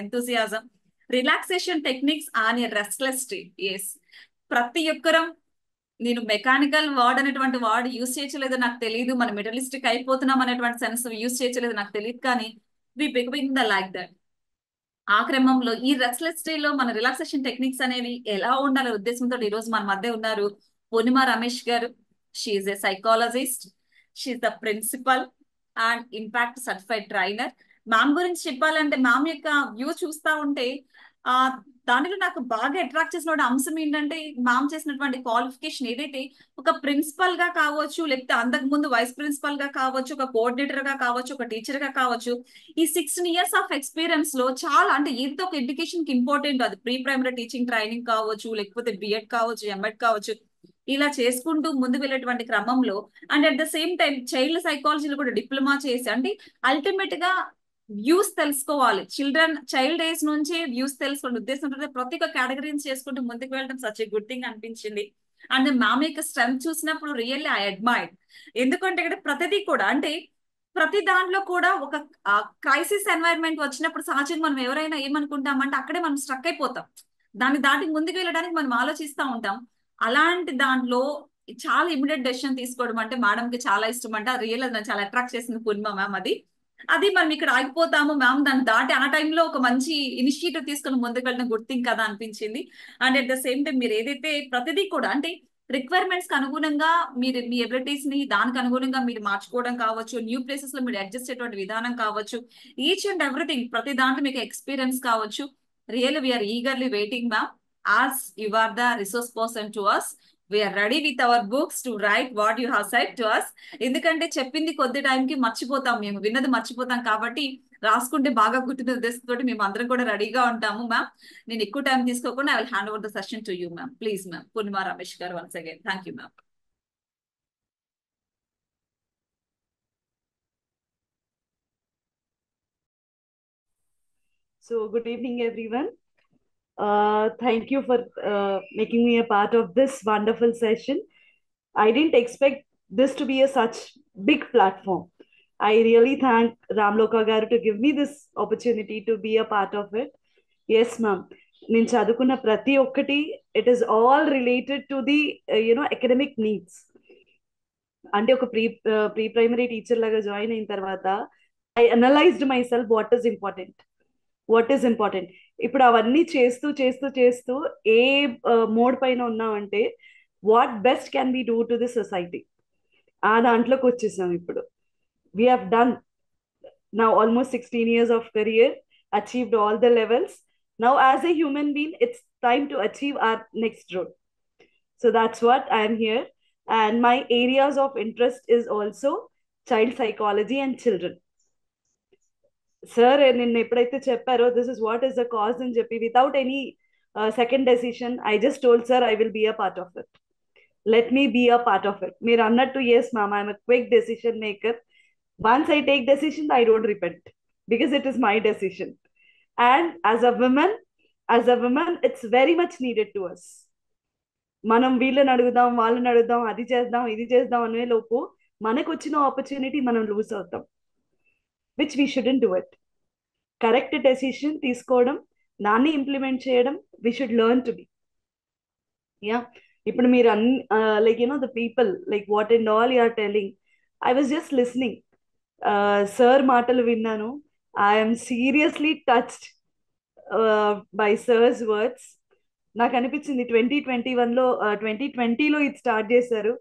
enthusiasm, relaxation techniques and a restless state. Yes, ప్రతి ఒక్కరం నేను మెకానికల్ వర్డ్ అనేటువంటి వర్డ్ యూజ్ చేయలేదు నాకు తెలియదు, మనం మెటలిస్టిక్ అయిపోతున్నాం అనేటువంటి సెన్స్ యూజ్ చేయలేదు నాకు తెలియదు, కానీ వి బికమింగ్ ద లైక్ దట్. ఆ క్రమంలో ఈ రెస్ట్లెస్ డే లో మన రిలాక్సేషన్ టెక్నిక్స్ అనేవి ఎలా ఉండాలనే ఉద్దేశంతో ఈ రోజు మన మధ్య ఉన్నారు Purnima Ramesh garu. She's a psychologist, she's the principal and impact certified trainer. Ma'am గురించి చెప్పాలంటే మ్యామ్ యొక్క వ్యూ చూస్తా ఉంటే ఆ దానిలో నాకు బాగా అట్రాక్ట్ చేసిన అంశం ఏంటంటే మ్యామ్ చేసినటువంటి క్వాలిఫికేషన్ ఏదైతే ఒక ప్రిన్సిపల్ గా కావచ్చు, లేకపోతే అంతకు ముందు వైస్ ప్రిన్సిపల్ గా కావచ్చు, ఒక కోఆర్డినేటర్ గా కావచ్చు, ఒక టీచర్ గా కావచ్చు, ఈ 16 years ఆఫ్ ఎక్స్పీరియన్స్ లో చాలా అంటే ఏదో ఒక ఎడ్యుకేషన్ కి ఇంపార్టెంట్, అది ప్రీ ప్రైమరీ టీచింగ్ ట్రైనింగ్ కావచ్చు, లేకపోతే బిఎడ్ కావచ్చు, ఎంఎడ్ కావచ్చు, ఇలా చేసుకుంటూ ముందు వెళ్ళేటువంటి క్రమంలో and at the same time child సైకాలజీలో కూడా డిప్లొమా చేసి అంటే అల్టిమేట్ గా వ్యూస్ తెలుసుకోవాలి, చైల్డ్ ఏజ్ నుంచే వ్యూస్ తెలుసుకోండి ఉద్దేశం ప్రతి ఒక్క కేటగిరీస్ చేసుకుంటూ ముందుకు వెళ్ళడం సచ్ ఏ గుడ్ థింగ్ అనిపించింది. అండ్ మ్యామ్ యొక్క స్ట్రెంత్ చూసినప్పుడు రియల్లీ ఐ అడ్మైర్డ్. ఎందుకంటే ఇక్కడ ప్రతిదీ కూడా అంటే ప్రతి దాంట్లో కూడా ఒక క్రైసిస్ ఎన్వైరన్మెంట్ వచ్చినప్పుడు సహజంగా మనం ఎవరైనా ఏమనుకుంటామంటే అక్కడే మనం స్ట్రక్ అయిపోతాం, దాన్ని దాటి ముందుకు వెళ్ళడానికి మనం ఆలోచిస్తూ ఉంటాం. అలాంటి దాంట్లో చాలా ఇమీడియట్ డెసిషన్ తీసుకోవడం అంటే మేడం కి చాలా ఇష్టం అంటే రియల్ అది చాలా అట్రాక్ట్ చేసింది పూర్ణిమ మ్యామ్. అది మనం ఇక్కడ ఆగిపోతాము మ్యామ్, దాన్ని దాటి ఆ టైంలో ఒక మంచి ఇనిషియేటివ్ తీసుకుని ముందుకు వెళ్ళడం గుడ్ థింగ్ కదా అనిపించింది. And at the same time మీరు ఏదైతే ప్రతిదీ కూడా అంటే రిక్వైర్మెంట్స్ కి అనుగుణంగా మీరు మీ ఎబిలిటీస్ ని దానికి అనుగుణంగా మీరు మార్చుకోవడం కావచ్చు, న్యూ ప్లేసెస్ లో మీరు అడ్జస్ట్ అయ్యేటువంటి విధానం కావచ్చు, ఈచ్ అండ్ ఎవ్రీథింగ్ ప్రతి దాంట్లో మీకు ఎక్స్పీరియన్స్ కావచ్చు. Real we are eagerly waiting ma'am, as you are the resource person to us. We are ready with our books to write what you have said to us. ఎందుకంటే చెప్పింది కొద్ది టైంకి మర్చిపోతాం, మేము విన్నది మర్చిపోతాం, కాబట్టి రాసుకుంటే బాగా గుర్తున్న ఉద్దేశంతో మేము అందరం కూడా రెడీగా ఉంటాము మ్యామ్. నేను ఎక్కువ టైం తీసుకోకుండా I will hand over the session to you ma'am. Please ma'am. Purnima Ramesh garu once again thank you ma'am. So good evening everyone. Thank you for making me a part of this wonderful session. I didn't expect this to be a such big platform. I really thank Ramloka garu to give me this opportunity to be a part of it. Yes, ma'am. నేను చదువుకున్న ప్రతి ఒక్కటి it is all related to the academic needs. అంటే ఒక pre primary teacher లాగా join అయిన తర్వాత I analyzed myself what is important. ఇప్పుడు అవన్నీ చేస్తూ చేస్తూ చేస్తూ ఏ మోడ్ పైన ఉన్నామంటే what best can be do to the society, ఆ దాంట్లోకి వచ్చేసాం. ఇప్పుడు we have done now almost 16 years of career, achieved all the levels. Now as a human being it's time to achieve our next role. So that's what I am here, and my areas of interest is also child psychology and children. Sir నిన్న ఎప్పుడైతే చెప్పారో this is what is the cause అని చెప్పి without any second decision I just told sir I will be a part of it, let me be a part of it. మీరు అన్నట్టు yes ma'am I'm a quick decision maker. Once I take decision I don't repent because it is my decision. And as a women it's very much needed to us. మనం వీళ్ళని అడుగుదాం వాళ్ళని అడుగుదాం అది చేద్దాం ఇది చేద్దాం అనే లోపు మనకు వచ్చిన ఆపర్చునిటీ మనం లూజ్ అవుతాం, which we shouldn't do it. Correct decision తీసుకోవడం, దాన్ని ఇంప్లిమెంట్ చేయడం, we should learn to be. Yeah. ఇప్పుడు మీరు like the people like what and all you are telling, I was just listening. Sir మాటలు విన్నాను. I am seriously touched by sir's words. నాకు అనిపించింది 2021లో 2020లో ఇది స్టార్ట్ చేశారు.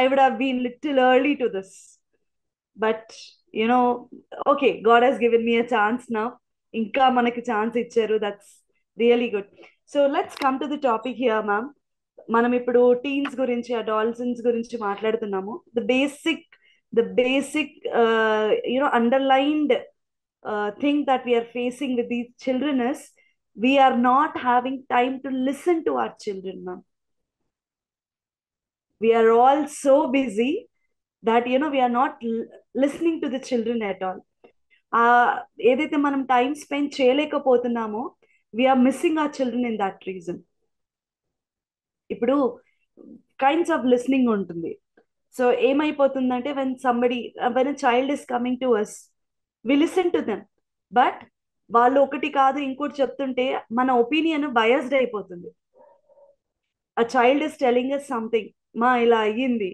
I would have been little early to this, but okay, God has given me a chance now. Inka manaki chance icharu, that's really good. So let's come to the topic here, ma'am. Manam ippudu teens gurinchi adolescents gurinchi maatladutunnamu. The basic underlined thing that we are facing with these children is we are not having time to listen to our children, ma'am. We are all so busy that we are not listening to the children at all. ఏదైతే మనం time spend చేయలేకపోతున్నామో we are missing our children in that reason. ఇప్పుడు kinds of listening ఉంటుంది. So ఏమైపోతుందంటే when a child is coming to us, we listen to them, but వాళ్ళు ఒకటి కాదు ఇంకోటి చెప్తుంటే మన ఒపీనియన్ బయస్డ్ అయిపోతుంది. a child is telling us something, ma ila ayyindi.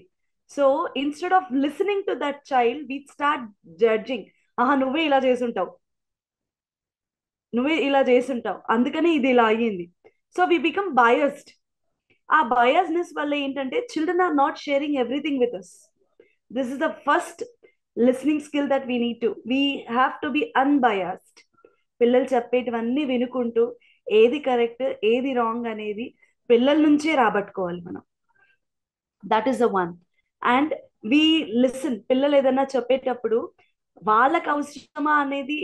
So instead of listening to that child, we start judging. aha నువ్వే ఇలా చేసుంటావు, నువ్వే ఇలా చేసుంటావు, అందుకని ఇది ఇలా అయ్యింది. So we become biased. ఆ బయస్నెస్ వల్ల ఏంటంటే children are not sharing everything with us. This is the first listening skill that we need to. We have to be unbiased. పిల్లలు చెప్పేటివన్నీ వినుకుంటూ ఏది కరెక్ట్ ఏది రాంగ్ అనేది పిల్లల నుంచే రాబట్టుకోవాలి మనం. That is the one. And we listen. పిల్లలు ఏదన్నా చెప్పేటప్పుడు వాళ్ళకి అవసరమా అనేది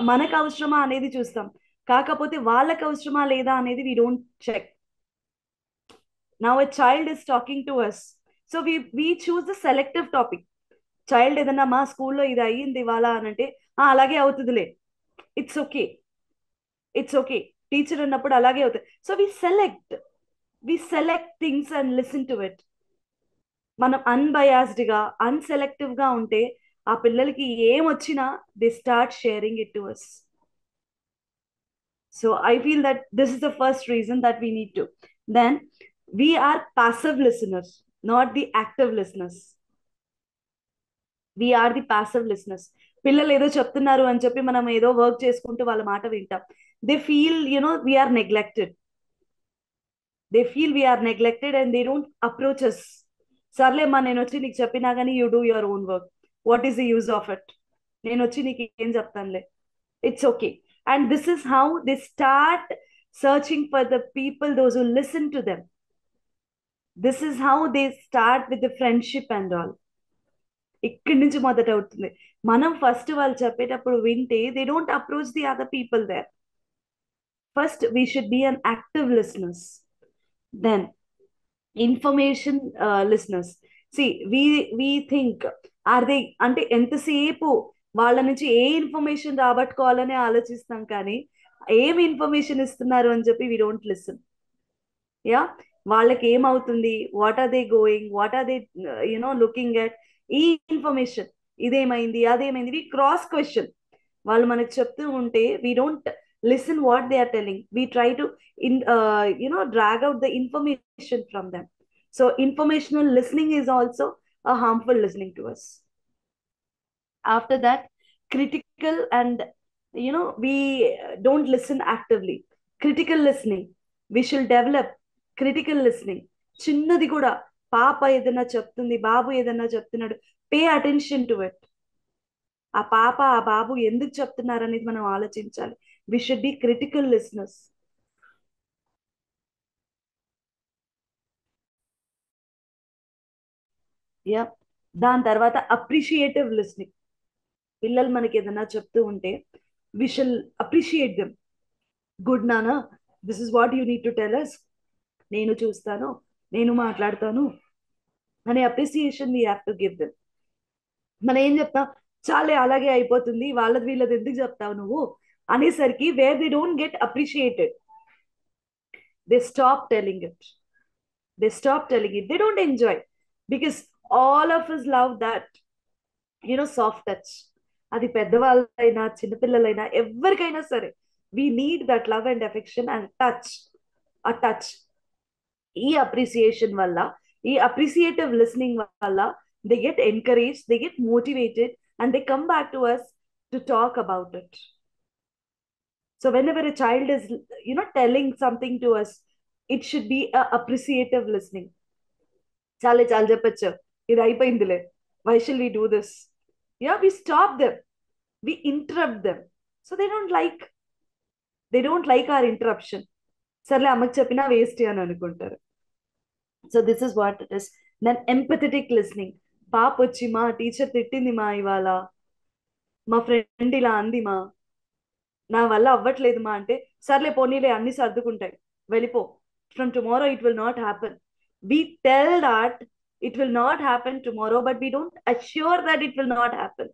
మనకు అవసరమా అనేది చూస్తాం, కాకపోతే వాళ్ళకి అవసరమా లేదా అనేది we don't check. Now a child is talking to us, so we choose the selective topic. Child ఏదన్నా మా స్కూల్లో ఇది అయ్యింది ఇవాళ అని అంటే అలాగే అవుతుందిలే, it's okay, it's okay, teacher ఉన్నప్పుడు అలాగే అవుతుంది. So we select things and listen to it. మనం అన్బయాస్డ్ గా అన్సెలెక్టివ్ గా ఉంటే ఆ పిల్లలకి ఏం వచ్చినా they start sharing it to us. So I feel that this is the first reason that we need to. Then we are passive listeners, not the active listeners. We are the passive listeners. పిల్లలు ఏదో చెప్తున్నారు అని చెప్పి మనం ఏదో work చేసుకుంటూ వాళ్ళ మాట వింటాం. They feel we are neglected. They feel we are neglected and they don't approach us. సర్లే అమ్మా నేను వచ్చి నీకు చెప్పినా కానీ you do your own work, what is the use of it, నేను వచ్చి నీకు ఏం చెప్తానులే, it's okay. And this is how they start searching for the people those who listen to them. This is how they start with the friendship and all. ఇక్కడి నుంచి మొదట అవుతుంది. మనం ఫస్ట్ వాళ్ళు చెప్పేటప్పుడు వింటే they don't approach the other people there. First we should be an active listeners. Then information listeners. See we think are they అంటే ఎంతసేపు వాళ్ళ నుంచి ఏ ఇన్ఫర్మేషన్ రాబట్టుకోవాలని ఆలోచిస్తాం, కానీ ఏమి ఇన్ఫర్మేషన్ ఇస్తున్నారు అని చెప్పి వి డోంట్ లిసన్. యా, వాళ్ళకి ఏమవుతుంది, what are they going, what are they looking at, ఈ ఇన్ఫర్మేషన్ ఇదేమైంది అదేమైంది వి క్రాస్ క్వశ్చన్. వాళ్ళు మనకు చెప్తూ ఉంటే we don't listen what they are telling. We try to drag out the information from them. So informational listening is also a harmful listening to us. After that, critical and we don't listen actively. Critical listening, we should develop critical listening. చిన్నది కూడా, పాప ఏదైనా చెప్తుంది, బాబు ఏదైనా చెప్తున్నాడు, pay attention to it. ఆ పాప ఆ బాబు ఎందుకు చెప్తున్నారు అనేది మనం ఆలోచించాలి. We should be critical listeners. Yeah, దాని తర్వాత అప్రిషియేటివ్ లిస్నింగ్. పిల్లలు మనకి ఏదైనా చెప్తూ ఉంటే we shall appreciate them. Good నానా, this is what you need to tell us, నేను చూస్తాను, నేను మాట్లాడతాను అనే appreciation we have to give them. మనం ఏం చెప్తాం, చాలే అలాగే అయిపోతుంది, వాళ్ళది వీళ్ళది ఎందుకు చెప్తావు నువ్వు అనేసరికి where they don't get appreciated, they stop telling it. They don't enjoy, because all of us love that soft touch. అది పెద్దవాళ్ళైనా చిన్నపిల్లలైనా ఎవరికైనా సరే, we need that love and affection and a touch. ఈ అప్రిసియేషన్ వల్ల, ఈ అప్రిసియేటివ్ లిసనింగ్ వల్ల they get encouraged, they get motivated, and they come back to us to talk about it. So whenever a child is telling something to us, it should be a appreciative listening. చాలే చాలు చెప్పచ్చు, ఇది అయిపోయిందిలే, why shall we do this? Yeah, we stop them, we interrupt them. So they don't like our interruption. సర్లే అమ్మకి చెప్పినా waste అని అనుకుంటారు. So this is what it is. Then empathetic listening. పాప వచ్చి, మా టీచర్ తిట్టింది మా ఇవాళ, మా ఫ్రెండ్ ఇలా అంది మా, నా వల్ల అవ్వట్లేదు మా అంటే, సర్లే పోనీలే అన్ని సర్దుకుంటాయి, వెళ్ళిపో, from tomorrow it will not happen. We tell that it will not happen tomorrow, but we don't assure that it will not happen.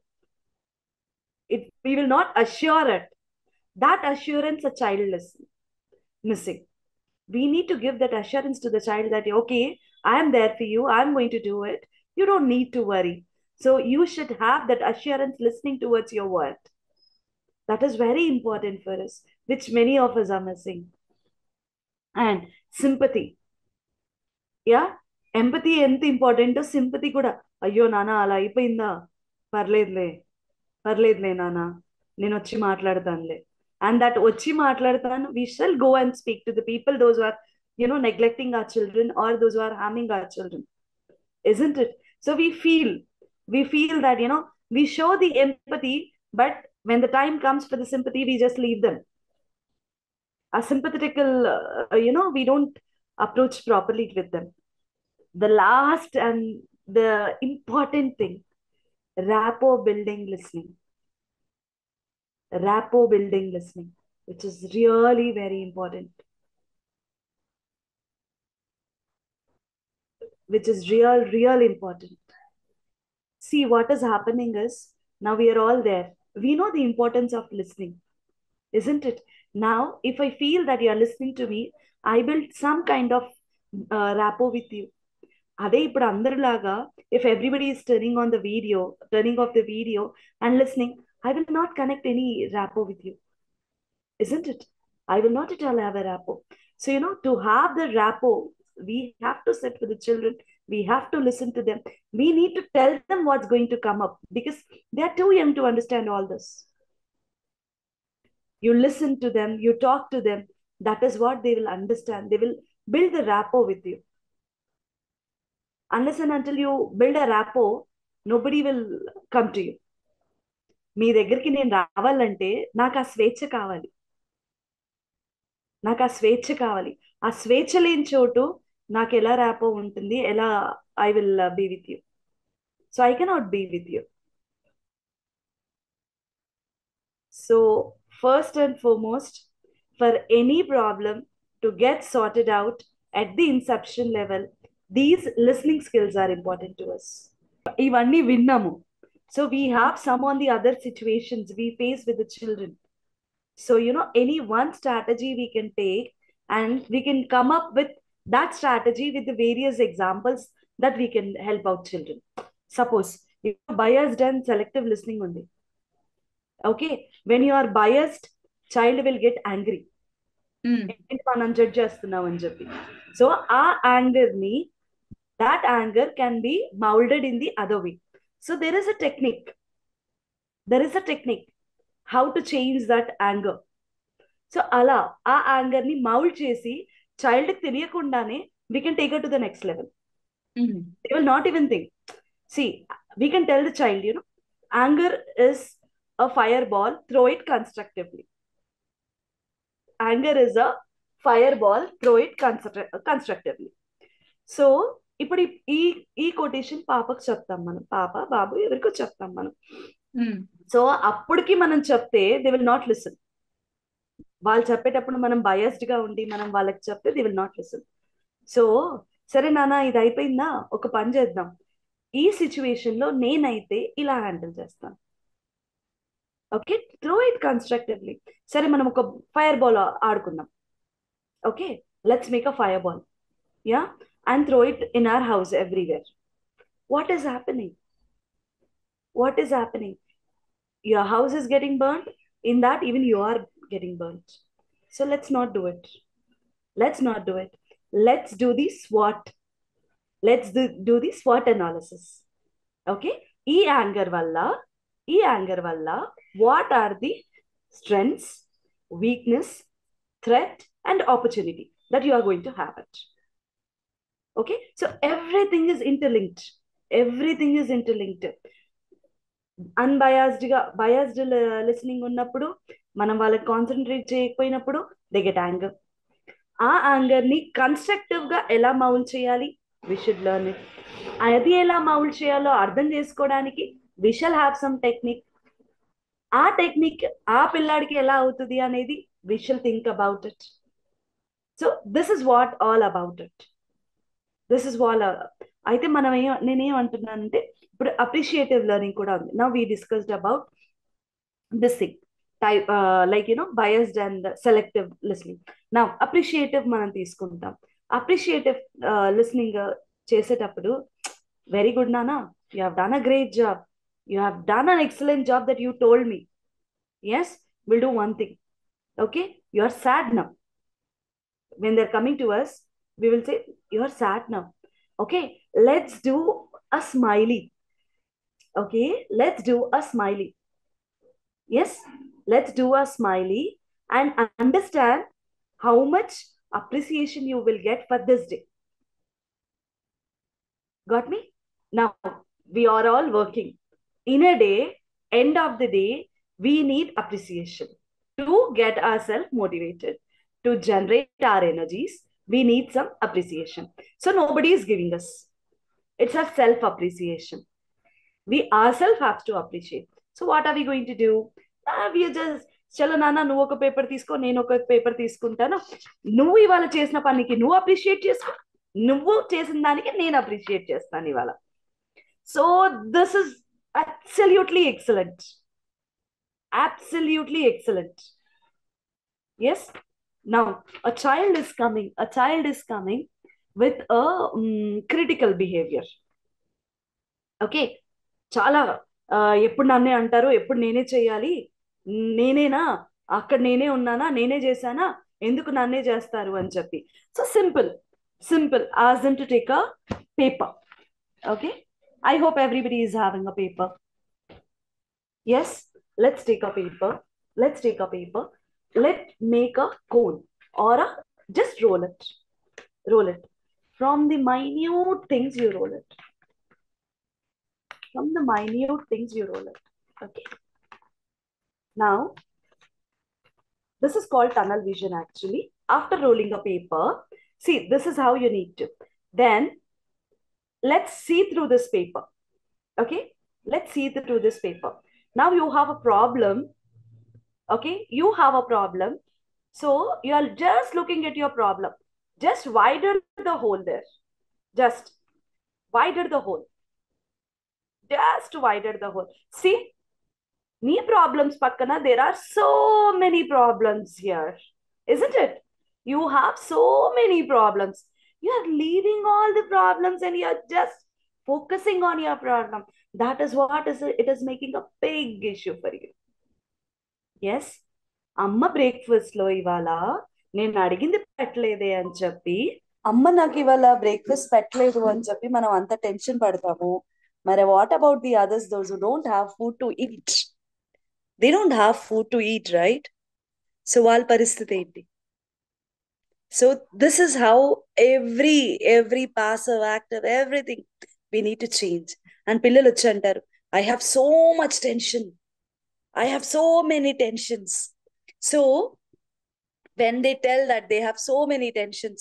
We will not assure it. That assurance a child is missing. We need to give that assurance to the child that, okay, I am there for you, I am going to do it, you don't need to worry. So you should have that assurance listening towards your word. That is very important for us, which many of us are missing. And sympathy. Yeah, empathy ఎంత important, sympathy కూడా. అయ్యో నాన్న అలా అయిపోయిందా, పర్లేదులే పర్లేదులే నాన్న, నేను వచ్చి మాట్లాడతానులే. అండ్ దట్ వచ్చి మాట్లాడతాను, we shall go and speak to the people, those who are, neglecting our children or those who are harming our children, isn't it? So we feel that, we show the empathy, but when the time comes for the sympathy, we just leave them. A sympathetical, we don't approach properly with them. The last and the important thing, rapport building listening. Rapport building listening, which is really very important. Which is real important. See, what is happening is, now we are all there. We know the importance of listening, isn't it? Now, if I feel that you are listening to me, I build some kind of rapport with you. అదే ఇప్పుడు అందరిలాగా, if everybody is turning off the video and listening, I will not connect any rapport with you, isn't it? I will not at all have a rapport. So, to have the rapport, we have to sit with the children. We have to listen to them. We need to tell them what's going to come up, because they are too young to understand all this. You listen to them, you talk to them. That is what they will understand. They will build the rapport with you. Unless and until you build a rapport, nobody will come to you. మీ దగ్గరికి నేను రావాలంటే నాకు ఆ స్వేచ్ఛ కావాలి. ఆ స్వేచ్ఛ లేని చోటు నాకు ఎలా ర్యాపో ఉంటుంది, ఎలా I will be with you. So I cannot be with you. So first and foremost, for any problem to get sorted out at the inception level, these listening skills are important to us. ఇవన్నీ విన్నాము. So we have some on the other situations we face with the children. So, any one strategy we can take, and we can come up with that strategy with the various examples that we can help out children. Suppose, biased and selective listening only. Okay, when you are biased, child will get angry. మనం judge చేస్తున్నాం అని చెప్పి. So ఆ యాంగర్ని, that anger can be molded in the other way. So there is a technique. How to change that anger. So అలా ఆ anger ని mould చేసి child కి తెలియకుండానే we can take her to the next level. They will not even think. See, we can tell the child, anger is a fireball, throw it constructively. Anger is a fireball, throw it constructively. So ఇప్పుడు ఈ quotation పాపకు చెప్తాం మనం, పాప బాబు ఎవరికో చెప్తాం మనం. So అప్పటికి మనం చెప్తే దే విల్ నాట్ లిసన్. వాళ్ళు చెప్పేటప్పుడు మనం బయస్డ్ గా ఉండి మనం వాళ్ళకి చెప్తే they will not listen. So సరే నాన్న ఇది అయిపోయిందా, ఒక పని చేద్దాం, ఈ సిచ్యువేషన్ లో నేనైతే ఇలా హ్యాండిల్ చేస్తాను. Okay, throw it constructively. సరే మనం ఒక ఫైర్ బాల్ ఆడుకుందాం. Okay, let's make a fire ball, yeah, and throw it in our house everywhere. What is happening? Your house is getting burnt. In that, even you are getting burnt. So let's not do it. Let's do the SWOT. Let's do the SWOT analysis. Okay? ఈ anger వల్ల what are the strengths, weakness, threat and opportunity that you are going to have it. Okay, so everything is interlinked. Unbiased biased listening ఉన్నప్పుడు, మనం వాళ్ళకి concentrate చేయకపోయినప్పుడు they get anger. ఆ anger ని constructive గా ఎలా mould చేయాలి, we should learn it. అది ఎలా మౌల్డ్ చేయాలో అర్థం చేసుకోవడానికి we shall have some technique. ఆ టెక్నిక్ ఆ పిల్లాడికి ఎలా అవుతుంది అనేది we shall think about it. So this is what all about it. అయితే మనం నేనేమంటున్నానంటే, ఇప్పుడు అప్రిషియేటివ్ లెర్నింగ్ కూడా ఉంది. Now we discussed about this thing type, like biased and selective listening. Now appreciative మనం తీసుకుంటాం. అప్రిషియేటివ్ లిస్నింగ్ చేసేటప్పుడు, వెరీ గుడ్ నానా, you have done a great job, you have done an excellent job that you told me. Yes, we'll do one thing. Okay, you're sad now. When they're coming to us, we will say, you're sad now. Okay, let's do a smiley. Okay, let's do a smiley. Yes, let's do a smiley and understand how much appreciation you will get for this day. Got me? Now, we are all working. In a day, end of the day, we need appreciation to get ourselves motivated, to generate our energies. We need some appreciation. So, nobody is giving us. It's a self appreciation. We ourselves have to appreciate. So, what are we going to do? We are just చలో నాన్న నువ్వు ఒక paper తీసుకో నేను ఒక paper తీసుకుంటాను నువ్వు ఇవాళ చేసిన పనికి నువ్వు అప్రిషియేట్ చేసుకో నువ్వు చేసిన దానికి నేను అప్రిషియేట్ చేస్తాను ఇవాళ so this is absolutely excellent. Absolutely excellent. Yes. Now, a child is coming with a critical behavior. Okay. చాలా ఎప్పుడు నన్నే అంటారు ఎప్పుడు నేనే చేయాలి నేనేనా అక్కడ నేనే ఉన్నానా నేనే చేశానా ఎందుకు నన్నే చేస్తారు అని చెప్పి so simple ask them to take a paper. Okay, I hope everybody is having a paper. Yes, let's take a paper. Let's make a cone or just roll it from the minute things you roll it. Okay, now this is called tunnel vision. Actually, after rolling a paper, see, this is how you need to. Then let's see through this paper. Okay, let's see through this paper. Now you have a problem. Okay, you have a problem. So you are just looking at your problem. Just widen the hole there. Just widen the hole. See, knee problems pakkana, there are so many problems here, isn't it? You have so many problems. You are leaving all the problems and you are just focusing on your problem. That is what it is making a big issue for you. Yes, అమ్మ breakfast లో ఇవాళ నేను అడిగింది పెట్టలేదే అని చెప్పి అమ్మ నాకు ఇవాళ బ్రేక్ఫాస్ట్ పెట్టలేదు అని చెప్పి మనం అంత టెన్షన్ పడతాము మరి what about the others those who don't have food to eat they don't have food to eat right so వాళ్ళ పరిస్థితి ఏంటి so this is how every passive active everything we need to change. And పిల్లలు వచ్చి అంటారు I have so much tension, I have so many tensions. So when they tell that they have so many tensions,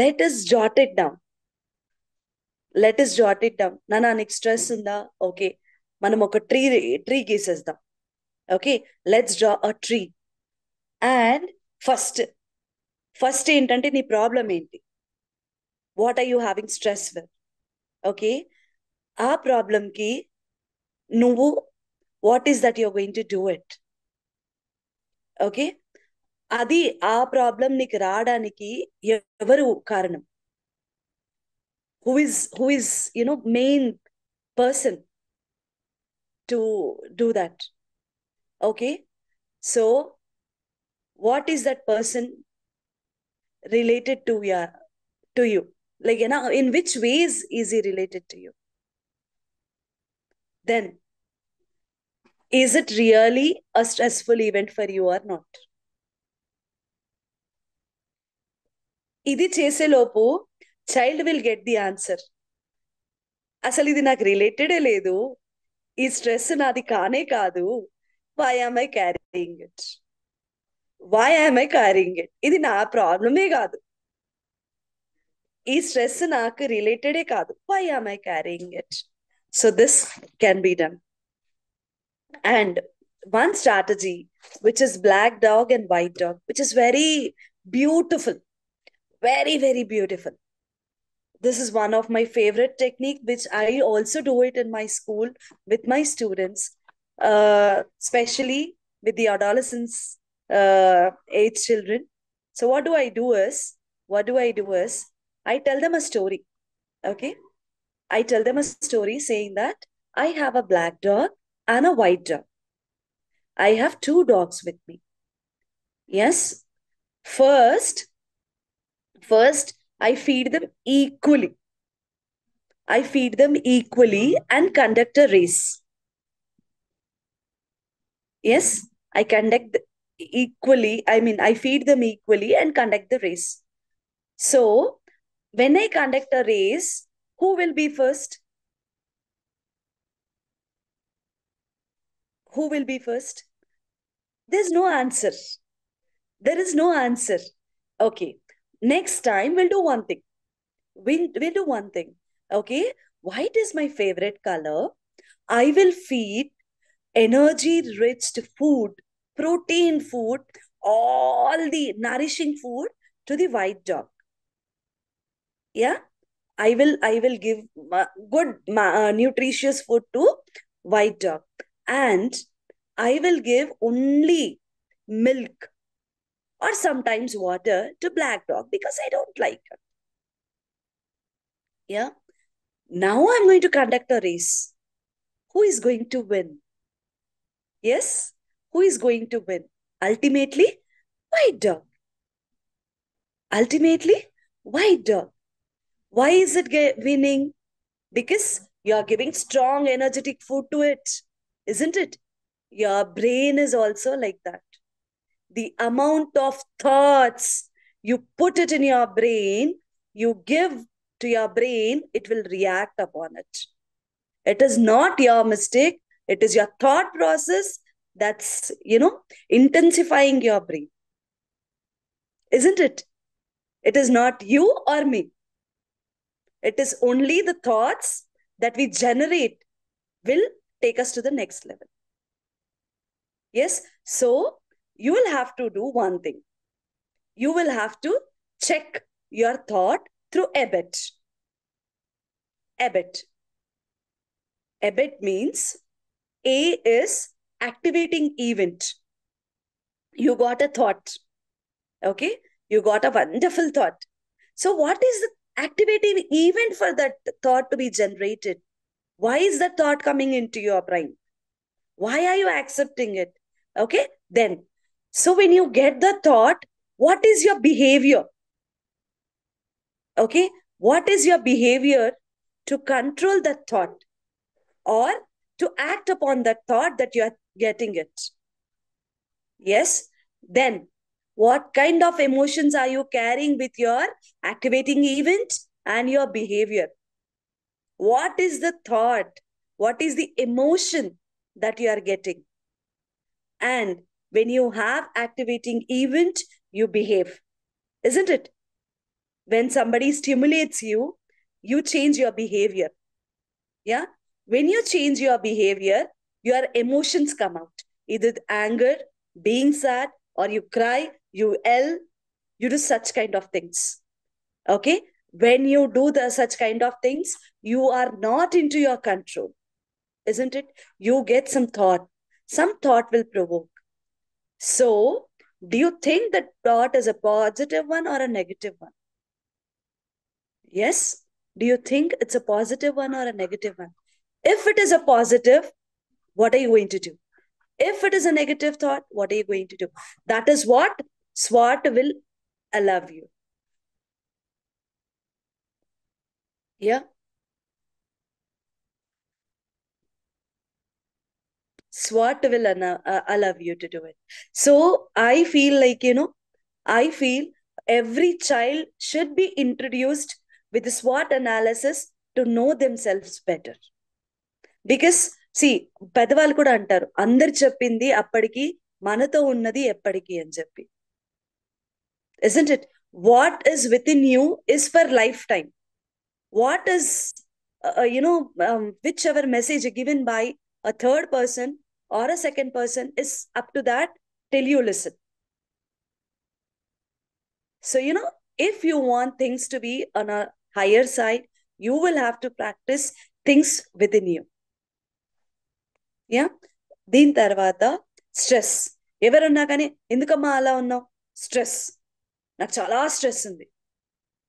let us jot it down. Nana నీకు stress ఉందా okay మనం ఒక tree గీసేద్దాం okay let's draw a tree and first ఏంటంటే నీ problem ఏంటి what are you having stress with okay ఆ ప్రాబ్లంకి నువ్వు what is that you're going to do it okay అది ఆ ప్రాబ్లం నీకు రావడానికి ఎవరు కారణం who is main person to do that okay so what is that person related to you like in which ways is he related to you then is it really a stressful event for you or not ఇది చేసేలోపు child will get the answer అసలు ఇది నాకు రిలేటెడే లేదు ఈ stress నాది కానే కాదు why am I carrying it ఇది నా ప్రాబ్లమే కాదు ఈ స్ట్రెస్ నాకు రిలేటెడే కాదు why am I carrying it so this can be done and one strategy which is black dog and white dog which is very beautiful very beautiful. This is one of my favorite technique which I also do it in my school with my students especially with the adolescents age children. So what do I do is I tell them a story. Okay, I tell them a story saying that I have a black dog and a white dog I have 2 dogs with me. Yes. First, I feed them equally. I feed them equally and conduct a race. Yes, I I feed them equally and conduct the race. So, when I conduct a race, who will be first? Who will be first? There's no answer. There is no answer. Okay. Next time, we'll do one thing. We'll do one thing. Okay. White is my favorite color. I will feed energy-rich food, protein food, all the nourishing food to the white dog. Yeah. I will give good nutritious food to white dog. And I will give only milk or sometimes water to black dog because I don't like it. Yeah. Now I'm going to conduct a race. Who is going to win? Yes. Who is going to win? Ultimately, white dog. Ultimately, white dog. Why is it winning? Because you're giving strong, energetic food to it, isn't it? Your brain is also like that. The amount of thoughts you put it in your brain, you give to your brain, it will react upon it. It is not your mistake. It is your thought process that's, intensifying your brain. Isn't it? It is not you or me. It is only the thoughts that we generate will take us to the next level. Yes. So you will have to do one thing. You will have to check your thought through EBIT. EBIT. EBIT means A is activating event. You got a thought. Okay. You got a wonderful thought. So what is the activating event for that thought to be generated? Why is that thought coming into your brain? Why are you accepting it? Okay. Then, so when you get the thought, what is your behavior? Okay. What is your behavior to control that thought or to act upon that thought that you are getting it? Yes. Then, what kind of emotions are you carrying with your activating event and your behavior? What is the thought? What is the emotion that you are getting? And when you have activating event, you behave, isn't it? When somebody stimulates you, you change your behavior. Yeah. When you change your behavior, your emotions come out. Either anger, being sad, or you cry, you yell, you do such kind of things. Okay. When you do such kind of things, you are not into your control, isn't it? You get some thought. Some thought will provoke. So, do you think that thought is a positive one or a negative one? Yes. Do you think it's a positive one or a negative one? If it is a positive, what are you going to do? If it is a negative thought, what are you going to do? That is what SWOT will allow you. Yeah. SWOT will allow you to do it. So I feel like, I feel every child should be introduced with the SWOT analysis to know themselves better. Because, see, పెద్దవాళ్ళు కూడా అంటారు అందరు చెప్పింది అప్పటికి మనతో ఉన్నది ఎప్పటికి అని చెప్పి. Isn't it? What is within you is for lifetime. What is, whichever message given by a third person or a second person is up to that till you listen. So, if you want things to be on a higher side, you will have to practice things within you. Yeah. దీని తర్వాత stress. ఎవరున్నా కానీ ఎందుకమ్మా అలా ఉన్నావు? Stress. నాకు చాలా stress ఉంది.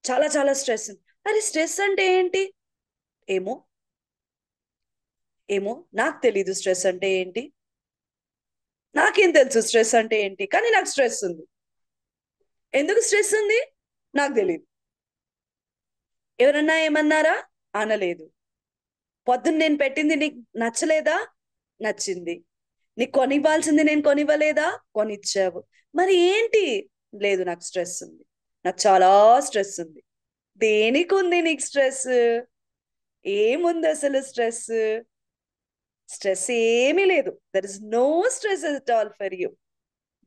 చాలా చాలా స్ట్రెస్ ఉంది. అరే స్ట్రెస్ అంటే ఏంటి? ఏమో నాకు తెలీదు స్ట్రెస్ అంటే ఏంటి. నాకేం తెలుసు స్ట్రెస్ అంటే ఏంటి, కానీ నాకు స్ట్రెస్ ఉంది. ఎందుకు స్ట్రెస్ ఉంది నాకు తెలియదు. ఎవరన్నా ఏమన్నారా? అనలేదు. పొద్దున్న నేను పెట్టింది నీకు నచ్చలేదా? నచ్చింది. నీకు కొనివ్వాల్సింది నేను కొనివ్వలేదా? కొనిచ్చావు. మరి ఏంటి? లేదు, నాకు స్ట్రెస్ ఉంది, నాకు చాలా స్ట్రెస్ ఉంది. దేనికి ఉంది నీకు స్ట్రెస్? ఏముంది అసలు స్ట్రెస్? స్ట్రెస్ ఏమీ లేదు. There is no stress at all for you.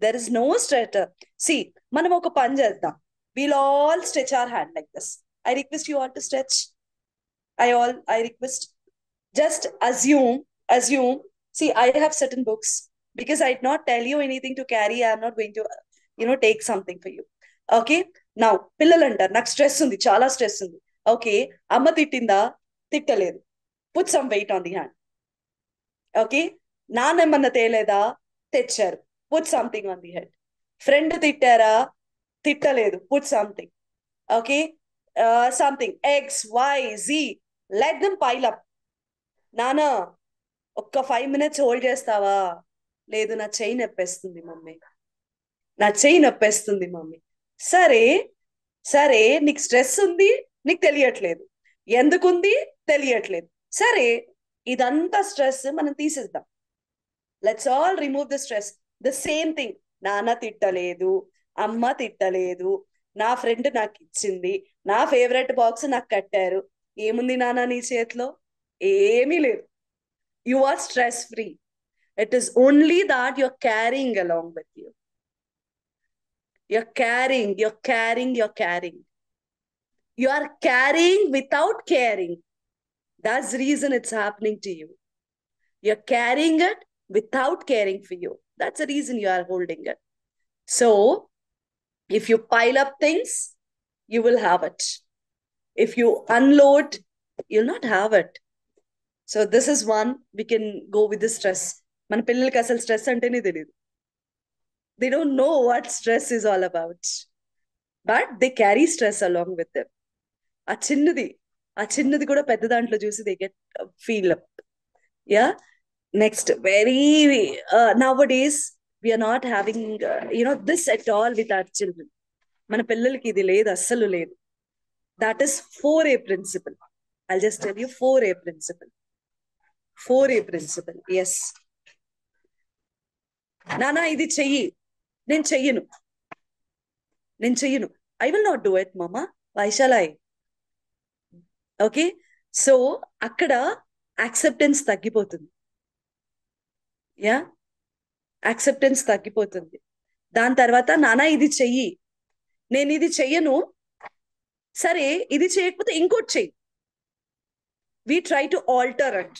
There is no stress. See, మనం ఒక పని చేద్దాం. We'll all stretch our hand like this. I request you all to stretch. I request. Just assume. See, I have certain books. Because I did not tell you anything to carry, I am not going to, take something for you. Okay? Now, పిల్లలు అంటారు నాకు stress ఉంది, చాలా stress ఉంది. Okay, అమ్మ తిట్టిందా? తిట్టలేదు. Put some weight on the hand. Okay, నాన్నమ్మన్న తేలేదా? తెచ్చారు. Put something on the head. Friend తిట్టారా? తిట్టలేదు. Put something. Okay? Something X, Y, Z. Let them pile up. నానా, ఒక్క 5 minutes హోల్డ్ చేస్తావా? లేదు, నా చెయ్యి నొప్పేస్తుంది మమ్మీ, నా చెయ్యి నొప్పేస్తుంది మమ్మీ. సరే సరే, నీకు స్ట్రెస్ ఉంది, నీకు తెలియట్లేదు. ఎందుకుంది? తెలియట్లేదు. సరే, ఇదంతా స్ట్రెస్ మనం తీసేద్దాం. Let's all remove the stress. The same thing. నాన్న తిట్టలేదు, అమ్మ తిట్టలేదు, నా ఫ్రెండ్ నాకు ఇచ్చింది, నా ఫేవరెట్ బాక్స్ నాకు కట్టారు. ఏముంది నాన్న నీ చేతిలో? ఏమీ లేదు. You are stress free. It is only that you're carrying along with you. You're carrying. You are carrying without caring. That's the reason it's happening to you. You're carrying it without caring for you. That's the reason you are holding it. So, if you pile up things, you will have it. If you unload, you'll not have it. So this is one, we can go with the stress. మన పిల్లలకి అసలు stress అంటేనే తెలియదు. They don't know what stress is all about. But they carry stress along with them. ఆ చిన్నది కూడా పెద్ద దాంట్లో చూసి they get feel up. Yeah. Next, very nowadays we are not having this at all with our children. మన పిల్లలకి ఇది లేదు, అస్సలు లేదు. That is 4A principle. I'll just tell you 4A principle. 4A principle. Yes. నానా ఇది చెయ్యి. నేను చెయ్యను. I will not do it, mama. Why shall I? Okay, so అక్కడ యాక్సెప్టెన్స్ తగ్గిపోతుంది. యా, యాక్సెప్టెన్స్ తగ్గిపోతుంది. దాని తర్వాత నానా ఇది చెయ్యి, నేను ఇది చెయ్యను. సరే, ఇది చేయకపోతే ఇంకోటి చెయ్యి. we try to alter it.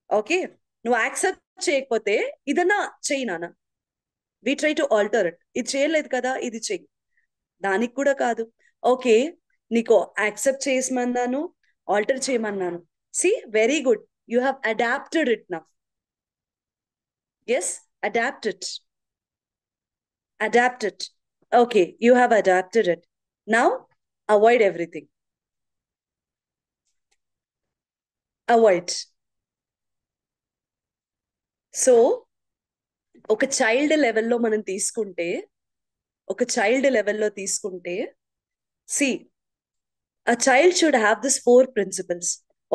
Okay, నువ్వు యాక్సెప్ట్ చేయకపోతే ఇదన్నా చెయ్యి నాన్న. we try to alter it. ఇది చేయలేదు కదా, ఇది చెయ్యి. దానికి కూడా కాదు. ఓకే, నీకు యాక్సెప్ట్ చేయమన్నాను, ఆల్టర్ చేయమన్నాను. See, very good, you have adapted it now. Yes, adapt it. Okay, you have adapted it. Now avoid everything. Avoid. సో ఒక చైల్డ్ లెవెల్లో మనం తీసుకుంటే, see, a child should have this 4 principles.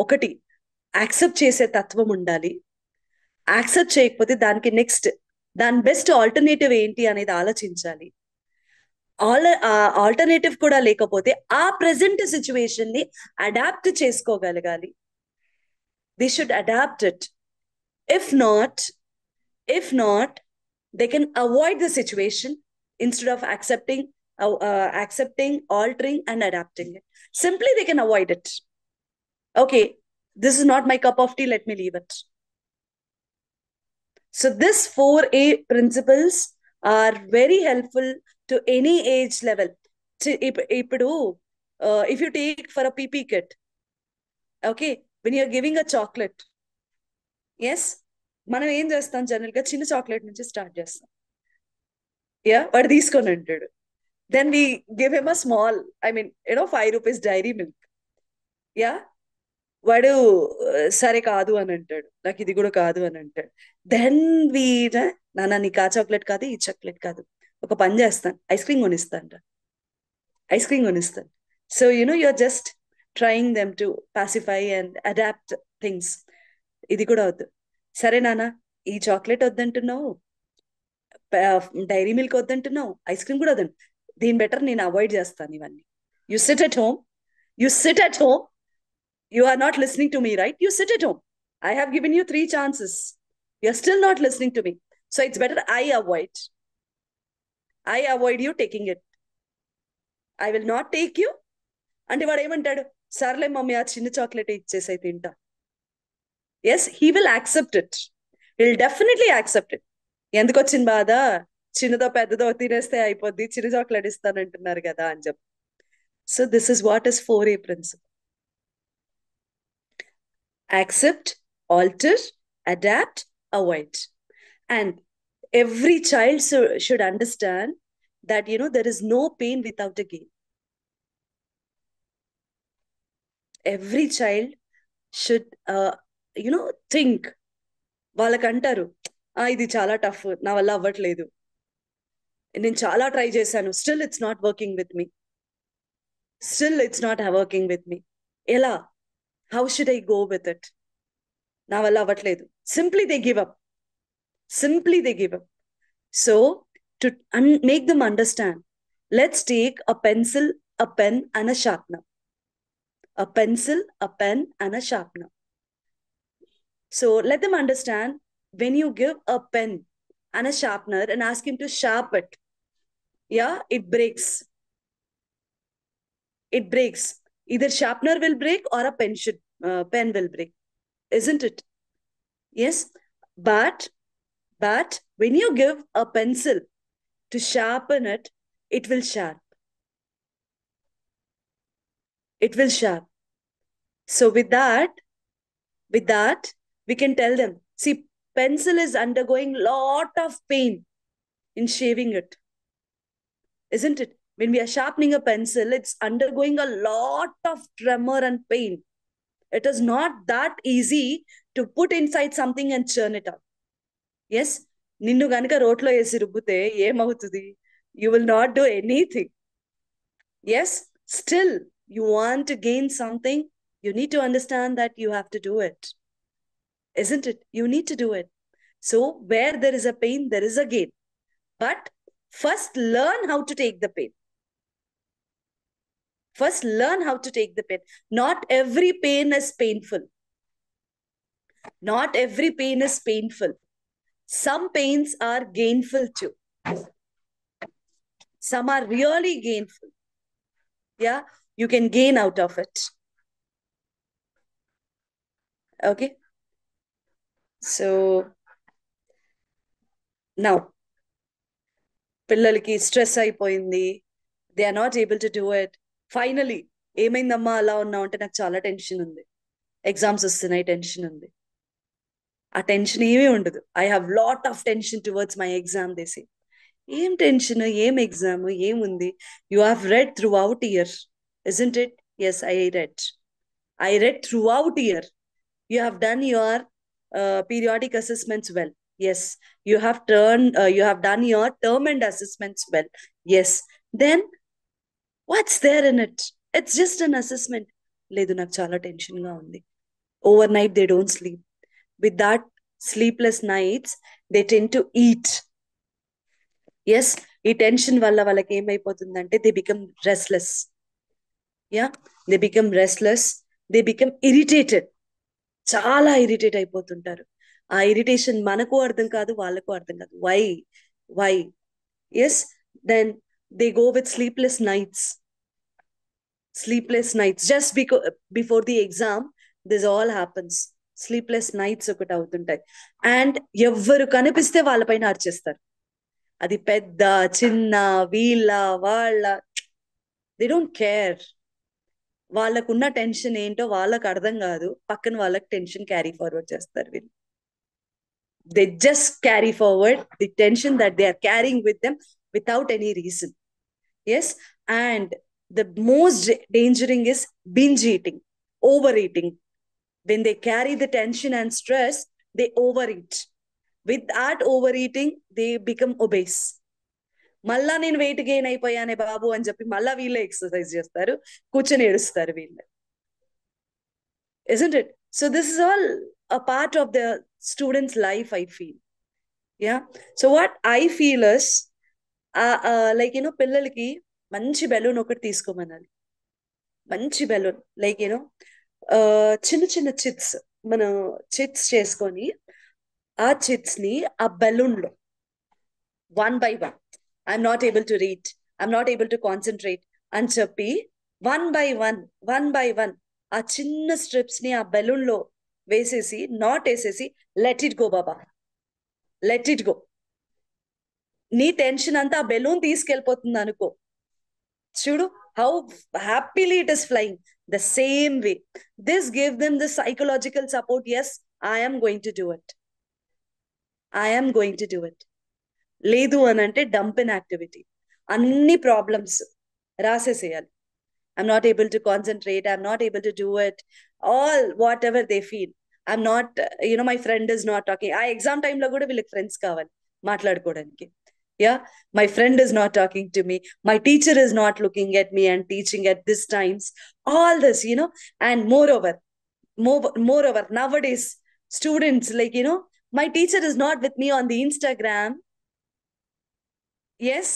ఒకటి, accept చేసే తత్వం ఉండాలి. యాక్సెప్ట్ చేయకపోతే దానికి నెక్స్ట్, దాని బెస్ట్ ఆల్టర్నేటివ్ ఏంటి అనేది ఆలోచించాలి. ఆల్టర్నేటివ్ కూడా లేకపోతే ఆ ప్రెసెంట్ సిచ్యువేషన్ ని అడాప్ట్ చేసుకోగలగాలి. They should adapt it. If not, they can avoid the situation instead of accepting, altering, and adapting it. Simply, they can avoid it. Okay, this is not my cup of tea, let me leave it. So, this 4A principles are very helpful to any age level. If you take for a PP kit, okay, when you're giving a chocolate, yes, మనం ఏం చేస్తాం, general గా చిన్న chocolate నుంచి start చేస్తాం. Yeah, వాడు తీసుకొని అంటాడు. Then we give him a small, 5 rupees Dairy Milk. Yeah, వాడు సరే కాదు అని అంటాడు, నాకు ఇది కూడా కాదు అని అంటాడు. దెన్ వీ నాన్న నీకు ఆ చాక్లెట్ కాదు, ఈ చాక్లెట్ కాదు, ఒక పని చేస్తాను, ఐస్ క్రీమ్ కొనిస్తాను, ఐస్ క్రీమ్ కొనిస్తాను. So you're just trying them to pacify and adapt things. ఇది కూడా వద్దు, సరే నాన్న ఈ చాక్లెట్ వద్దంటున్నావు, డైరీ మిల్క్ వద్దంటున్నావు, ఐస్ క్రీమ్ కూడా వద్దంటు, దీని బెటర్ నేను అవాయిడ్ చేస్తాను ఇవన్నీ. You sit at home, you sit at home, you are not listening to me, right? You sit at home. I have given you 3 chances. You're still not listening to me. So it's better I avoid you taking it. I will not take you. అంటే వాడు ఏమంటాడు, సర్లే mummy ఆ చిన్న chocolate ఇచ్చేసి తింటా. Yes, he will accept it. He'll definitely accept it. ఎందుకు వచ్చిన బాధ, చిన్నదో పెద్దదో తినేస్తే అయిపోద్ది, చిన్న చాక్లెట్ ఇస్తానంటున్నారు కదా అని చెప్పి. So this is what is 4A principle. Accept, alter, adapt, avoid. And every child should understand that, there is no pain without a gain. Every child should, think. వాళ్ళకంటారు, ఇది చాలా టఫ్, నా వల్ల అవ్వట్లేదు, నేను చాలా ట్రై చేశాను, still it's not working with me, still it's not working with me. ఎలా? How should I go with it? నా వల్ల అవ్వట్లేదు. Simply they give up. Simply they give up. So, to make them understand, let's take a pencil, a pen, and a sharpener. A pencil, a pen, and a sharpener. So, let them understand, when you give a pen and a sharpener and ask him to sharp it, it breaks. It breaks. Either sharpener will break or a pen will break, isn't it? Yes, but when you give a pencil to sharpen it, it will sharp. It will sharp. So with that, we can tell them, see, pencil is undergoing lot of pain in shaving it, isn't it? When we are sharpening a pencil, it's undergoing a lot of tremor and pain. It is not that easy to put inside something and churn it out. Yes, నిన్ను గనుక రోట్లో వేసి రుబ్బితే ఏమవుతుంది? You will not do anything. Yes, still you want to gain something, you need to understand that you have to do it, isn't it? You need to do it. So where there is a pain, there is a gain. But first learn how to take the pain. First learn how to take the pain. Not every pain is painful. Not every pain is painful. Some pains are gainful too. Some are really gainful. Yeah, you can gain out of it. Okay. So now, పిల్లలకి stress అయిపోయింది, they are not able to do it. Finally ఏమైందమ్మా అలా ఉన్నావు అంటే, నాకు చాలా tension ఉంది, exams వస్తున్నాయి, టెన్షన్ ఉంది. ఆ టెన్షన్ ఏమీ ఉండదు. I have lot of tension towards my exam. దేసి ఏం టెన్షన్, ఏం ఎగ్జామ్, ఏముంది? You have read throughout year, isn't it? Yes, I read throughout year. You have done your periodic assessments well. Yes, you have done your term and assessments well. Yes, then what's there in it? It's just an assessment. Ledu నాకు చాలా tension గా ఉంది. Overnight they don't sleep. With that sleepless nights, they tend to eat. Yes, ఈ tension వల్ల వాళ్ళకి ఏమైపోతుందంటే, they become restless. Yeah, they become restless. They become irritated. చాలా irritate అయిపోతుంటారు. ఆ ఇరిటేషన్ మనకు అర్థం కాదు, వాళ్ళకు అర్థం కాదు. Why? Yes, then they go with sleepless nights just before the exam. This all happens. Sleepless nights ఒకటి అవుతుంటాయి. అండ్ ఎవ్వరు కనిపిస్తే వాళ్ళపైన అరిచేస్తారు. అది పెద్ద చిన్న, వీళ్ళ వాళ్ళ, దే డోంట్ కేర్. వాళ్ళకున్న టెన్షన్ ఏంటో వాళ్ళకు అర్థం కాదు, పక్కన వాళ్ళకి టెన్షన్ క్యారీ ఫార్వర్డ్ చేస్తారు వీళ్ళు. They just carry forward the tension that they are carrying with them without any reason. Yes, and the most dangering is binge eating, overeating. When they carry the tension and stress, they overeat. With that overeating, they become obese. మళ్ళా నేను weight gain అయిపోయానే బాబు అని చెప్పి మళ్ళా వీళ్ళే exercise చేస్తారు, కూర్చొని ఏడుస్తారు వీళ్ళు. Isn't it? So this is all a part of the student's life, I feel. Yeah. So what I feel is, like, పిల్లలకి మంచి బెలూన్ ఒకటి తీసుకోమనాలి. మంచి బెలూన్, లైక్ చిన్న చిన్న చిట్స్, మనం చిట్స్ చేసుకొని ఆ చిట్స్ ని ఆ బెలూన్ లో one by one, I'm not able to read, I'm not able to concentrate అని చెప్పి వన్ బై వన్ ఆ చిన్న స్ట్రిప్స్ ని ఆ బెలూన్ లో వేసేసి, నాట్ వేసేసి, let it go Baba, let it go. నీ టెన్షన్ అంతా ఆ బెలూన్ తీసుకెళ్ళిపోతుంది అనుకో. చూడు how happily it is flying. The same way, this gave them the psychological support. Yes, I am going to do it. I am going to do it. లేదు అని అంటే dump in activity. అన్ని problems రాసేసేయాలి. I'm not able to concentrate, I'm not able to do it, all whatever they feel. I'm not, my friend is not talking. ఆ exam టైంలో కూడా వీళ్ళకి friends కావాలి మాట్లాడుకోవడానికి. Yeah, my friend is not talking to me, my teacher is not looking at me and teaching at this times, all this, and moreover nowadays students, like, my teacher is not with me on the Instagram. Yes,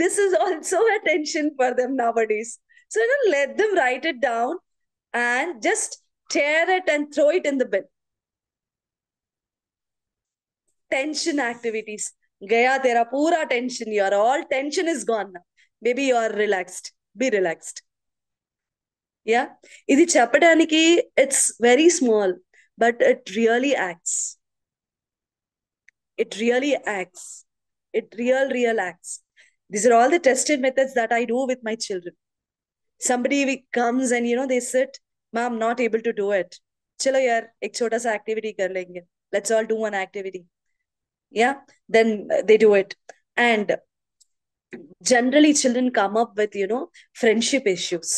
this is also a tension for them nowadays. So let them write it down and just tear it and throw it in the bin. Tension activities. Gaya tera pura tension. Your all tension is gone now. Maybe you are relaxed. Be relaxed. Yeah. Idi chappadaniki, it's very small, but it really acts. It really acts. It real acts. These are all the tested methods that I do with my children. Somebody comes and, they sit, ma'am, not able to do it. Chalo yaar, ek chota sa activity kar lenge. Let's all do one activity. Yeah, then they do it. And generally children come up with, friendship issues.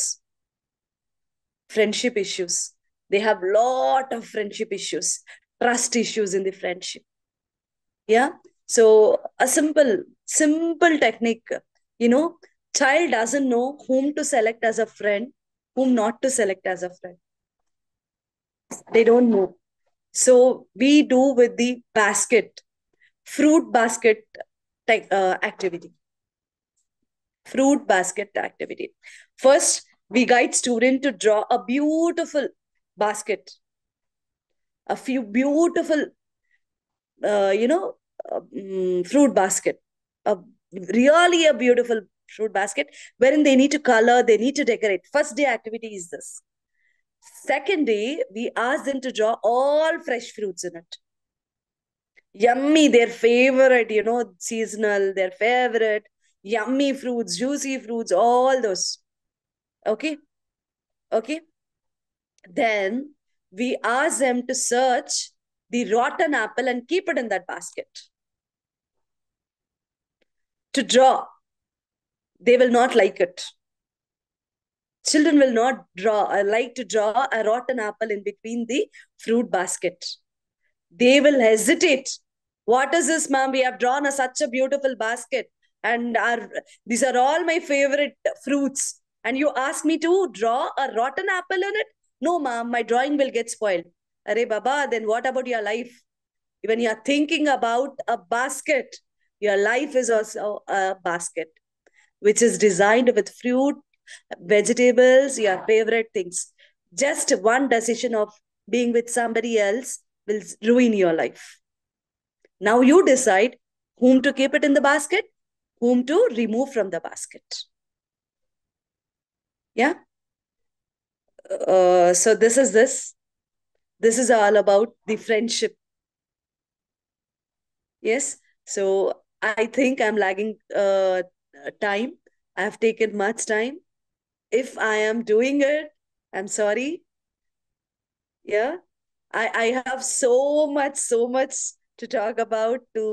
They have lot of friendship issues, trust issues in the friendship. Yeah. So a simple technique, child doesn't know whom to select as a friend, whom not to select as a friend. They don't know. So we do with the fruit basket activity. Fruit basket activity. First, we guide student to draw a beautiful basket, a few beautiful, fruit basket, really a beautiful fruit basket, wherein they need to color, they need to decorate. First day activity is this. Second day, we ask them to draw all fresh fruits in it. Yummy, their favorite, seasonal, their favorite, yummy fruits, juicy fruits, all those. Okay. Then we ask them to search the rotten apple and keep it in that basket. To draw. They will not like it. Children will not like to draw a rotten apple in between the fruit basket. They will hesitate. What is this, ma'am? We have drawn such a beautiful basket, and these are all my favorite fruits, and you ask me to draw a rotten apple in it? No, ma'am, my drawing will get spoiled. Arey baba, then what about your life? When you are thinking about a basket, your life is also a basket, which is designed with fruit, vegetables, your favorite things. Just one decision of being with somebody else will ruin your life. Now you decide whom to keep it in the basket, whom to remove from the basket. Yeah. So this is all about the friendship. Yes. So I think I'm lagging time. I have taken much time. If I am doing it, I'm sorry. Yeah. I have so much to talk about, to,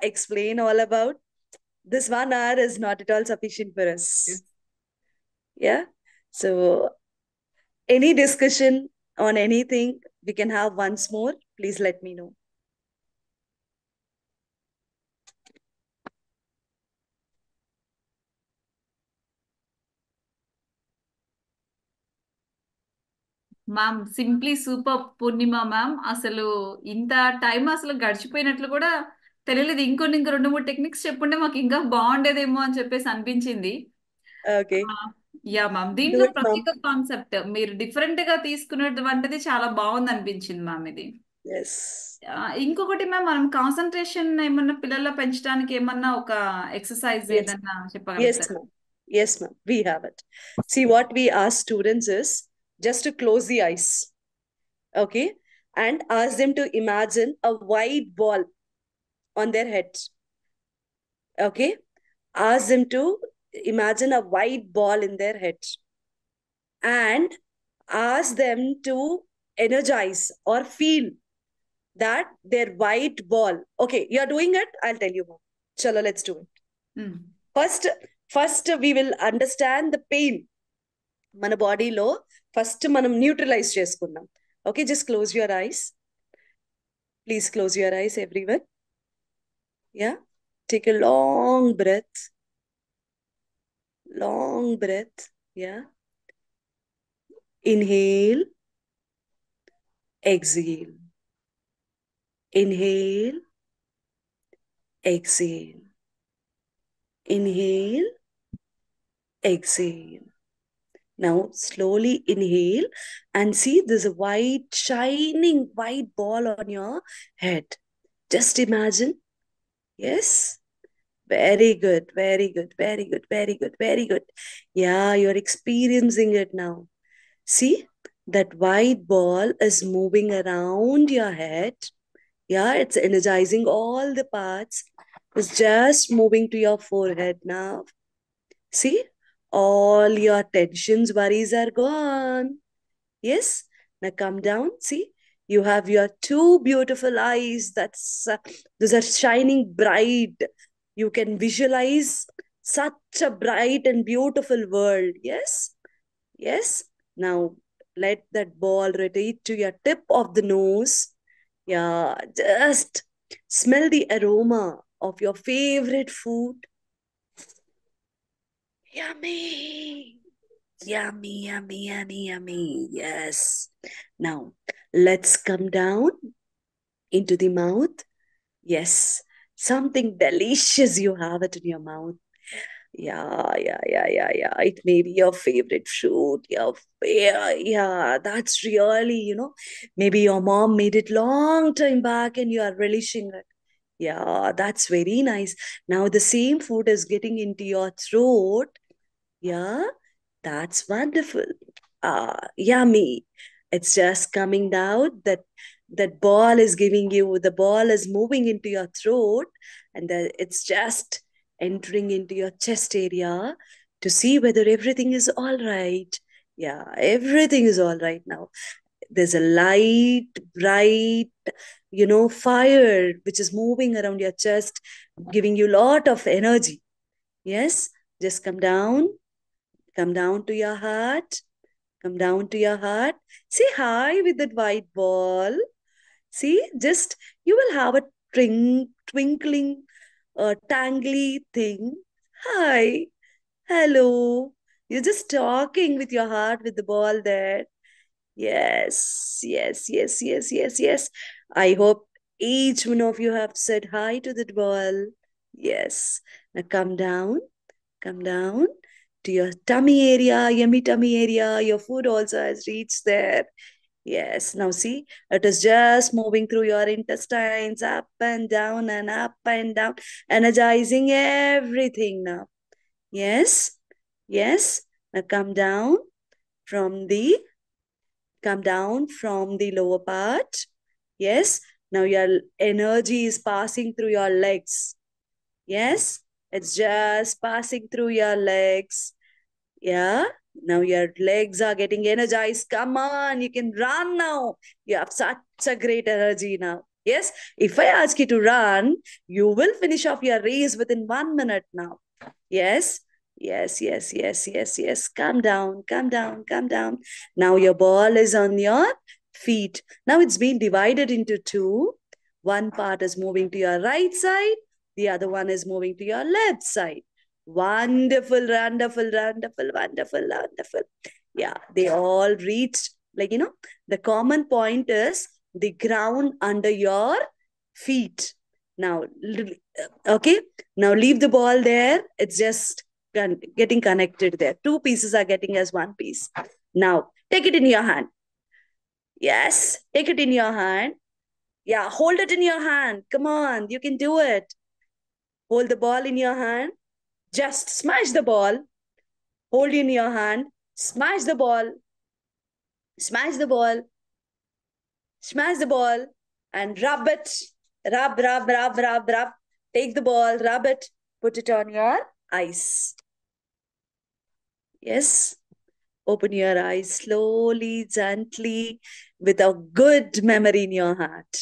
explain all about. This 1 hour is not at all sufficient for us. Yes. Yeah. So any discussion on anything, we can have once more. Please let me know. Ma'am simply super Purnima ma'am. అసలు ఇంత time అసలు గడిచిపోయినట్లు కూడా తెలియలేదు. ఇంకో 2-3 techniques చెప్పుంటే మాకు ఇంకా బాగుండేదేమో అని చెప్పేసి అనిపించింది. Okay. యా మ్యామ్, Do దీంట్లో it, ప్రతి ma'am. ఒక్క కాన్సెప్ట్ మీరు డిఫరెంట్ గా తీసుకున్నటువంటిది చాలా బాగుంది అనిపించింది మ్యామ్ ఇది. Yes. ఇంకొకటి మ్యామ్, మనం కాన్సన్ట్రేషన్ ఏమన్నా పిల్లల్లో పెంచడానికి ఏమన్నా ఒక ఎక్సర్సైజ్ Yes. ఏదన్నా Yes, చెప్పగలుగుతారా? ma'am. Yes, ma'am. We have it. See, what we ask students is just to close the eyes. Okay. And ask them to imagine a white ball on their head. Okay. Ask them to imagine a white ball in their head. And ask them to energize or feel that their white ball. Okay, you're doing it. I'll tell you more. Chalo, let's do it. Hmm. First we will understand the pain. మన బాడీలో first మనం neutralise చేసుకుందాం. Okay, just close your eyes. Please close your eyes everyone. Yeah, take a long breath. Long breath. Yeah, inhale, exhale. Inhale, exhale. Inhale, exhale. Now slowly inhale and see there's a white, shining white ball on your head. Just imagine. Yes. Very good, very good, very good, very good, very good. Yeah, you're experiencing it now. See, that white ball is moving around your head. Yeah, it's energizing all the parts. It's just moving to your forehead now. See, all your tensions, worries are gone. Yes, now come down. See, you have your two beautiful eyes. Those are shining bright. You can visualize such a bright and beautiful world. Yes, yes. Now let that ball rotate to your tip of the nose. Yeah, just smell the aroma of your favorite food. Yummy. Yummy, yummy, yummy, yummy. Yes. Now, let's come down into the mouth. Yes. Something delicious you have it in your mouth. Yeah. It may be your favorite fruit. Yeah, that's really, maybe your mom made it long time back and you are relishing it. Yeah, that's very nice. Now the same food is getting into your throat. Yeah, that's wonderful. Yummy. It's just coming down. That ball is the ball is moving into your throat, and it's just entering into your chest area to see whether everything is all right. Yeah, everything is all right now. There's a light, bright, fire which is moving around your chest, giving you a lot of energy. Yes, just come down to your heart. Come down to your heart. Say hi with that white ball. See, just you will have a twinkling, tangly thing. Hi, hello. You're just talking with your heart with the ball there. Yes. I hope each one of you have said hi to that ball. Yes. Now come down to your tummy area, yummy tummy area. Your food also has reached there. Yes. Now see, it is just moving through your intestines, up and down, energizing everything now. Yes. Now come down from the lower part. Yes. Now your energy is passing through your legs. Yes. It's just passing through your legs. Yeah. Now your legs are getting energized. Come on, you can run now. You have such a great energy now. Yes. If I ask you to run, you will finish off your race within 1 minute now. Yes. Yes, yes, yes, yes, yes. Calm down, calm down, calm down. Now your ball is on your feet. Now it's been divided into two. One part is moving to your right side, the other one is moving to your left side. Wonderful, wonderful, wonderful, wonderful, wonderful. Yeah, they all reached, the common point is the ground under your feet. Now, okay, now leave the ball there. It's just getting connected there. Two pieces are getting as one piece. Now, take it in your hand. Yes, take it in your hand. Yeah, hold it in your hand. Come on, you can do it. Hold the ball in your hand. Just smash the ball. Hold in your hand. Smash the ball. Smash the ball. Smash the ball. And rub it. Rub, rub, rub, rub, rub. Take the ball, rub it. Put it on your eyes. Yes. Open your eyes slowly, gently, with a good memory in your heart.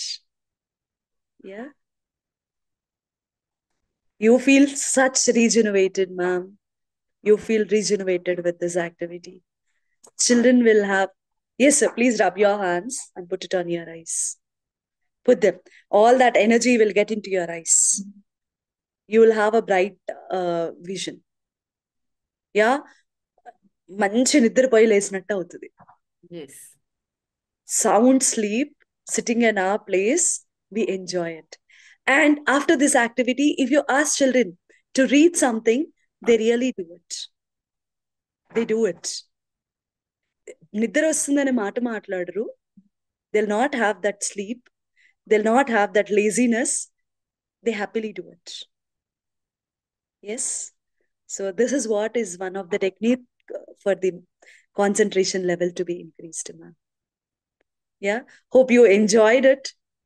Yeah. You feel such regenerated, ma'am. You feel regenerated with this activity. Children will have, yes, sir, please rub your hands and put it on your eyes. Put them. All that energy will get into your eyes. You will have a bright vision. Yeah. మంచి నిద్రపోయి లేసినట్టు అవుతుంది. Yes. Sound sleep, sitting in our place, we enjoy it. And after this activity, if you ask children to read something, they really do it. They do it. నిద్ర వస్తుందనే మాట మాట్లాడరు. They'll not have that sleep. They'll not have that laziness. They happily do it. Yes. So this is what is one of the technique for the concentration level to be increased, ma'am. Yeah. Hope you enjoyed it.